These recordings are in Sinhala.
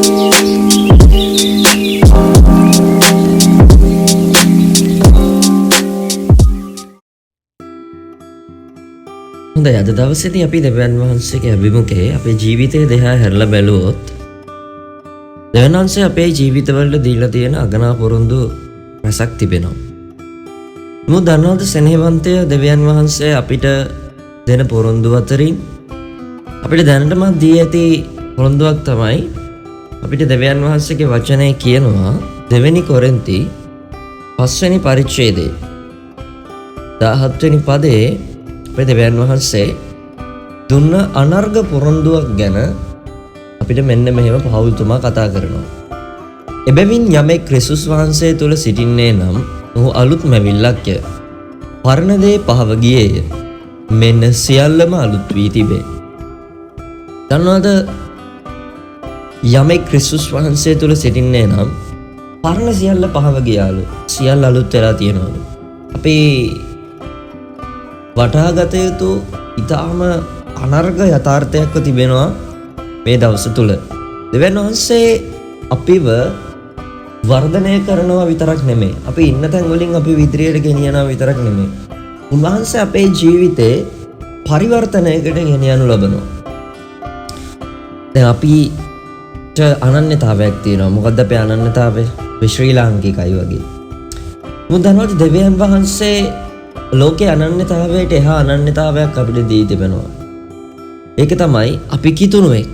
හොඳයි, අද දවසේදී අපි දෙවියන් වහන්සේගේ අභිමුඛයේ අපේ ජීවිතය දිහා හැරලා බැලුවොත් දෙවියන් වහන්සේ අපේ ජීවිතවලට දීලා තියෙන අගනා පොරොන්දු රසක් තිබෙනවා. මොකද දන්නවද සෙනෙහවන්තය දෙවියන් වහන්සේ අපිට දෙන පොරොන්දු අතරින් අපිට දැනටම දී ඇති පොරොන්දුවක් තමයි අපිට දෙවියන් වහන්සේගේ වචනය කියනවා දෙවෙනි කොරින්ති 5 වෙනි පරිච්ඡේදයේ 17 වෙනි පදයේ අපේ දෙවියන් වහන්සේ දුන්න අනර්ග පොරොන්දුවක් ගැන අපිට මෙන්න මෙහෙම පෞල්තුමා කතා කරනවා. එබැවින් යමෙක් ක්‍රිස්තුස් වහන්සේ තුල සිටින්නේ නම් ඔහු අලුත් මැවිල්ලක්ය. පරණ දේ පහව ගියේය. මෙන්න සියල්ලම අලුත් වී තිබේ. දන්නවද යමෙක් ක්‍රිස්තුස් වහන්සේ තුල සිටින්නේ නම් පරණ සියල්ල පහව ගියාලු. සියල්ල අලුත් වෙලා තියෙනවලු. අපි වටහාගත යුතු ඉතාම අනර්ග යථාර්ථයක්ව තිබෙනවා මේ දවස තුල. දෙවියන් වහන්සේ අපිව වර්ධනය කරනවා විතරක් නෙමෙයි. අපි ඉන්න තැන් වලින් අපි ඉදිරියට ගෙනියනවා විතරක් නෙමෙයි. උන්වහන්සේ අපේ ජීවිතේ පරිවර්තනයකට ගෙනියනු ලබනවා. දැන් අපිට අනන්‍යතාවයක් තියෙනවා. මොකද්ද අපේ අනන්‍යතාවය? අපි ශ්‍රී ලාංකිකයි වගේ. මොකද දන්නවද දෙවියන් වහන්සේ ලෝකේ අනන්‍යතාවයට එහා අනන්‍යතාවයක් අපිට දී තිබෙනවා. ඒක තමයි අපි කිතුණුවෙක්.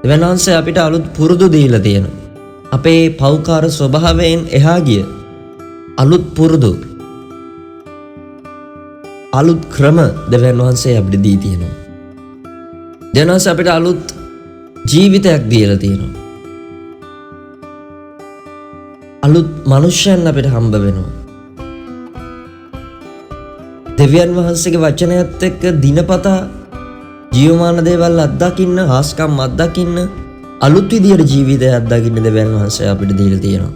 දෙවියන් වහන්සේ අපිට අලුත් පුරුදු දීලා තියෙනවා. අපේ පෞකාර ස්වභාවයෙන් එහා ගිය අලුත් පුරුදු අලුත් ක්‍රම දෙවියන් වහන්සේ අපිට දී තියෙනවා. දෙවියන් වහන්සේ අපිට අලුත් ජීවිතයක් දීලා තියෙනවා. අලුත් මනුෂ්‍යයන් අපිට හම්බ වෙනවා. දෙවියන් වහන්සේගේ වචනයත් එක්ක දිනපතා ජීවමාන දේවල් අත්දකින්න, හාස්කම් අත්දකින්න, අලුත් විදියට ජීවිතය අත්දකින්න දෙවියන් වහන්සේ අපිට දීලා තියෙනවා.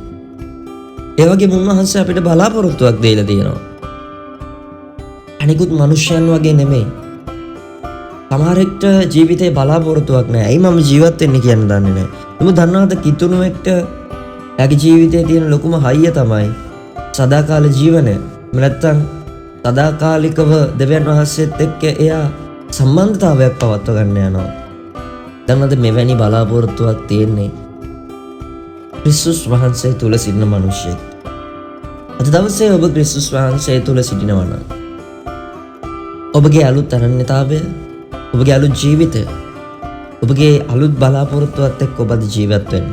ඒ වගේම උන්වහන්සේ අපිට බලාපොරොත්තුවක් දීලා තියෙනවා. අනිකුත් මනුෂ්‍යයන් වගේ නෙමෙයි. සමහරෙක්ට ජීවිතේ බලාපොරොත්තුවක් නැහැ. ඇයි මම ජීවත් වෙන්නේ කියන දන්නේ නැහැ. ඔබ දන්නවද කිතුණුවෙක්ට එයාගේ ජීවිතේ තියෙන ලොකුම හයිය තමයි සදාකාල ජීවනය. නැත්තම් සදාකාලිකව දෙවියන් වහන්සේත් එක්ක එයා සම්බන්ධතාවයක් පවත්ව ගන්න යනවා. දැන්වද මෙවැනි බලාපොරොත්තුවක් තියෙන්නේ ක්‍රිස්තුස් වහන්සේ තුල සිටින මිනිසෙක්. අද දවසේ ඔබ ක්‍රිස්තුස් වහන්සේ තුල සිටිනවා නම් ඔබගේ අලුත් අනන්‍යතාවය, ඔබගේ අලුත් ජීවිතය, ඔබගේ අලුත් බලාපොරොත්තුවත් එක්ක ඔබ ජීවත් වෙන්න.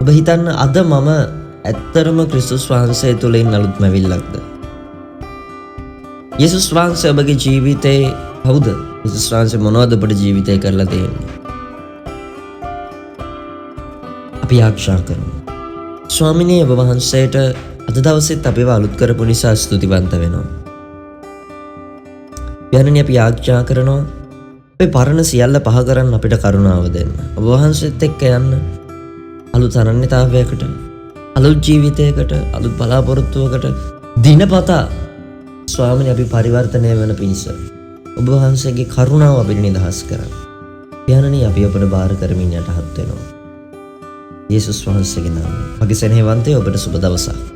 ඔබ හිතන්න අද මම ඇත්තරම ක්‍රිස්තුස් වහන්සේ තුළ ඉන්න අලුත් මැවිල්ලක්ද? යේසුස් වහන්සේ ඔබගේ ජීවිතේ කවුද? යේසුස් වහන්සේ මොනවද ඔබට ජීවිතේ කරලා තියෙන්නේ? අපි ආශා කරමු. ස්වාමිනේ ඔබ වහන්සේට අද දවසෙත් අපිව අලුත් කරපු නිසා ස්තුතිවන්ත වෙනවා. යන්නේ අපි ආශා කරනවා අපේ පරණ සියල්ල පහ කරන්න අපිට කරුණාව දෙන්න. ඔබ වහන්සේත් එක්ක යන්න අලුත් අනන්‍යතාවයකට, අලුත් ජීවිතයකට, අලුත් බලාපොරොත්තුවකට දිනපතා ස්වාමීනි අපි පරිවර්තනය වෙන පිණිස ඔබ වහන්සේගේ කරුණාව අපිට නිදහස් කරන්න. යන්නනි අපි ඔබට බාර කරමින් යටහත් වෙනවා. යේසුස් වහන්සේගේ නාමයෙන්. මගේ සෙනෙහවන්තය ඔබට සුබ දවසක්.